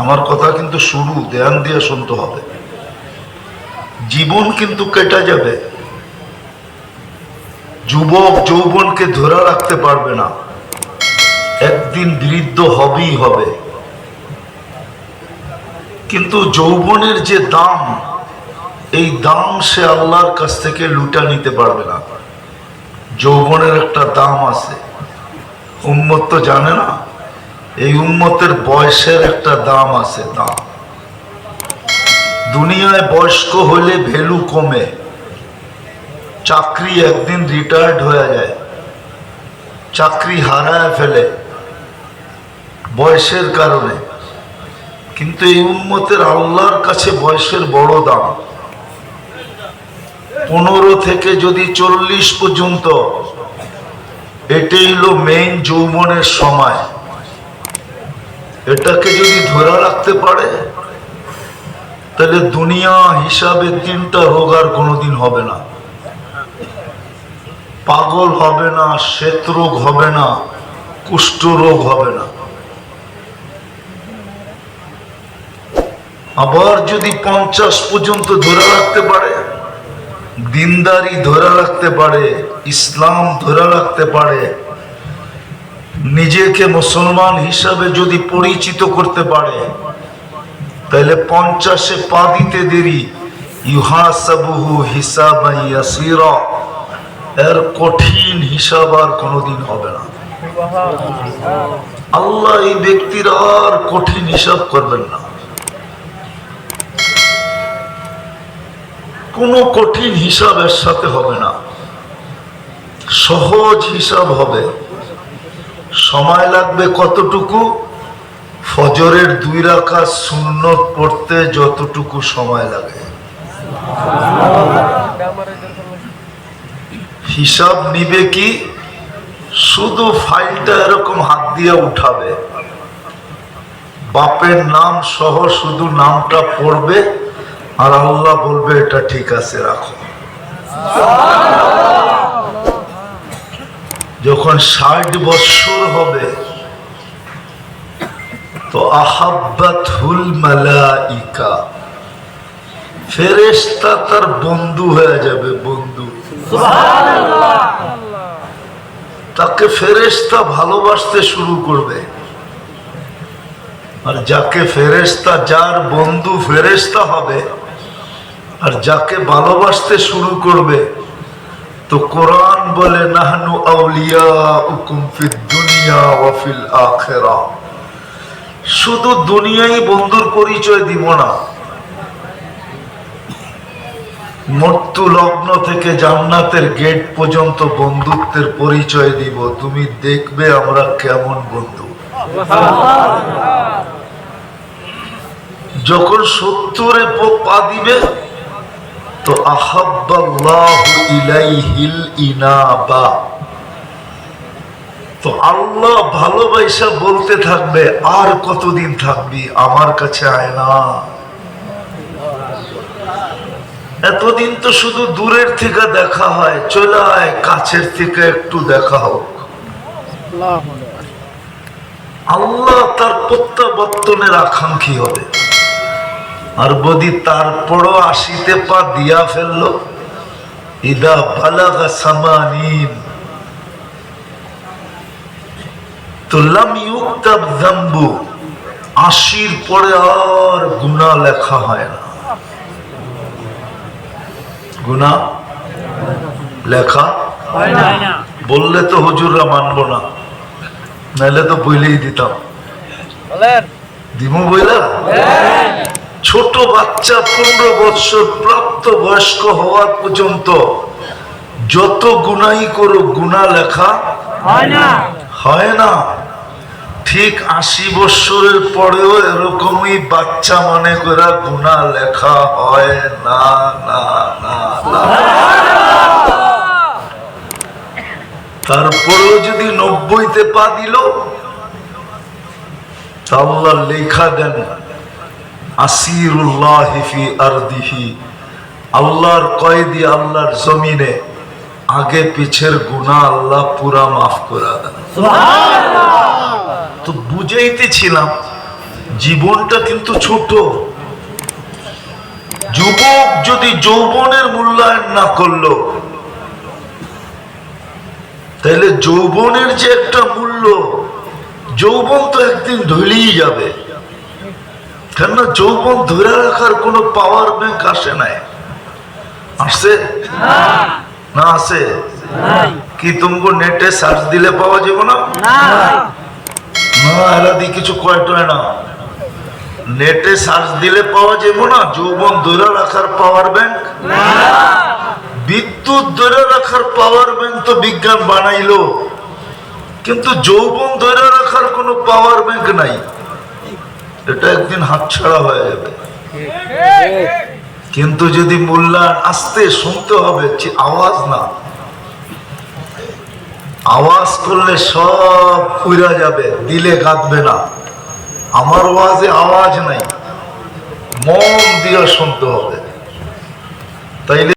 আমার কথা কিন্তু শুরু, ধ্যান দিয়ে শুনতে হবে। জীবন কিন্তু কেটে যাবে, যুবক যৌবনকে ধরে রাখতে পারবে না, একদিন বৃদ্ধ হবেই হবে। কিন্তু যৌবনের যে দাম, এই দাম সে আল্লাহর কাছ থেকে লুটা নিতে পারবে না। যৌবনের একটা দাম আছে, উম্মত তো জানে না। এই উম্মতের বয়সের একটা দাম আছে, দাম। দুনিয়ায় বয়স্ক হলে ভ্যালু কমে, চাকরি একদিন রিটায়ার্ড হয়ে যায়, চাকরি হারায় ফেলে বয়সের কারণে। কিন্তু এই উম্মতের আল্লাহর কাছে বয়সের বড় দাম। 15 থেকে যদি 40 পর্যন্ত, এটাই হলো মেইন যৌবনের সময়। এটাকে যদি ধরে রাখতে পারে, তাহলে দুনিয়া হিসাবে 3টা রোগ আর কোনোদিন হবে না। পাগল হবে না, শ্বেত রোগ হবে না, কুষ্ঠ রোগ হবে না। আবার যদি 50 পর্যন্ত ধরে রাখতে পারে, দিনদারি ধরে রাখতে পারে, ইসলাম ধরে রাখতে পারে, নিজেকে মুসলমান হিসাবে যদি পরিচিত করতে পারে, তাহলে 50-এ পা দিতে দেরি। ইউহাসাবুহু হিসাবান ইয়াসীরা, এর কঠিন হিসাব আর কোনোদিন হবে না। আল্লাহ এই ব্যক্তির আর কঠিন হিসাব করবেন না। কোনো কঠিন হিসাব এর সাথে হবে না, সহজ হিসাব হবে। সময় লাগবে কতটুকু? ফজরের 2 রাকাত সুন্নত পড়তে যতটুকু সময় লাগে। হিসাব নিবে কি? শুধু ফাইলটা এরকম হাত দিয়ে উঠাবে, বাপের নাম সহ শুধু নামটা পড়বে, আর আল্লাহ বলবে এটা ঠিক আছে, রাখো। যখন 60 বছর হবে, তো আহাব্বাতুল মালাইকা, ফেরেশতা তার বন্ধু হয়ে যাবে, বন্ধু। সুবহানাল্লাহ। তাকে ফেরেশতা ভালোবাসতে শুরু করবে। আর যাকে ফেরেশতা, যার বন্ধু ফেরেশতা হবে, আর যাকে ভালোবাসতে শুরু করবে, তো কোরআন বলে নাহনু আউলিয়াউকুম ফিদ দুনিয়া ওয়া ফিল আখিরাহ। শুধু দুনিয়ায় বন্ধুর পরিচয় দিব না, মৃত্যু লগ্ন থেকে জান্নাতের গেট পর্যন্ত বন্ধুত্বের পরিচয় দিব। তুমি দেখবে আমরা কেমন বন্ধু। যখন 70-এ পা দিবে, তো আহাব্বাল্লাহু ইলাইহিল ইনাবা, তো আল্লাহ ভালোবাসা বলতে থাকবে, আর কতদিন থাকবি আমার কাছে, আয় না। এতদিন তো শুধু দূরের থেকে দেখা হয়, চলে আয়, কাছের থেকে একটু দেখা হোক। আল্লাহ তার প্রত্যাবর্তনের আকাঙ্ক্ষী হবে। আর যদি তারপরও 80-তে পা দিয়া ফেললো, ইদা বালাগা সামানিন, তো লাম ইউকতাব যামবু, 80-র পরে আর গুনাহ লেখা হয় না। গুনাহ লেখা হয় না। বললে তো হুজুররা মানবো না, নাহলে তো বইলেই দিতাম। দিমু বইলা? ছোট বাচ্চা 15 বছর প্রাপ্ত বয়স্ক হওয়া পর্যন্ত যত গুনাই করো, গুনাহ লেখা হয় না। ঠিক 80 বছরের পরেও এরকমই বাচ্চা মনে করে গুনাহ লেখা হয় না, না, না, না। তারপরেও যদি 90-তে পা দিল, আল্লাহ লেখা দেন আসিরুল্লাহি ফি আরদিহি, আল্লাহর কয়েদি আল্লাহর জমিনে, আগে পিছের গুনাহ আল্লাহ পুরা মাফ করে দেন। সুবহানাল্লাহ। তো বুঝাইতেছিলাম, জীবনটা কিন্তু ছোট। যুবক যদি যৌবনের মূল্যায়ন না করলো, তাহলে যৌবনের যে একটা মূল্য, যৌবন তো একদিন ঢলেই যাবে। কেননা যৌবন ধরে রাখার কোনো পাওয়ার ব্যাংক আসে নাই। আসছে না? আসে কি? তুমको নেটে সার্চ দিলে পাওয়া যাবে না? না, এরা দিয়ে কিছু কয়টায় না। নেটে সার্চ দিলে পাওয়া যাবে না যৌবন ধরে রাখার পাওয়ার ব্যাংক। বিদ্যুৎ ধরে রাখার পাওয়ার ব্যাংক তো বিজ্ঞান বানাইলো, কিন্তু যৌবন ধরে রাখার কোনো পাওয়ার ব্যাংক নাই। এটা একদিন হাতছাড়া হয়ে যাবে। কিন্তু যদি মূল্যায়ন আস্তে শুনতে হবে, আওয়াজ না। আওয়াজ করলে সব উড়া যাবে, দিলে গাঁথবে না। আমার আওয়াজে আওয়াজ নাই, মন দিয়ে শুনতে হবে। তাইলে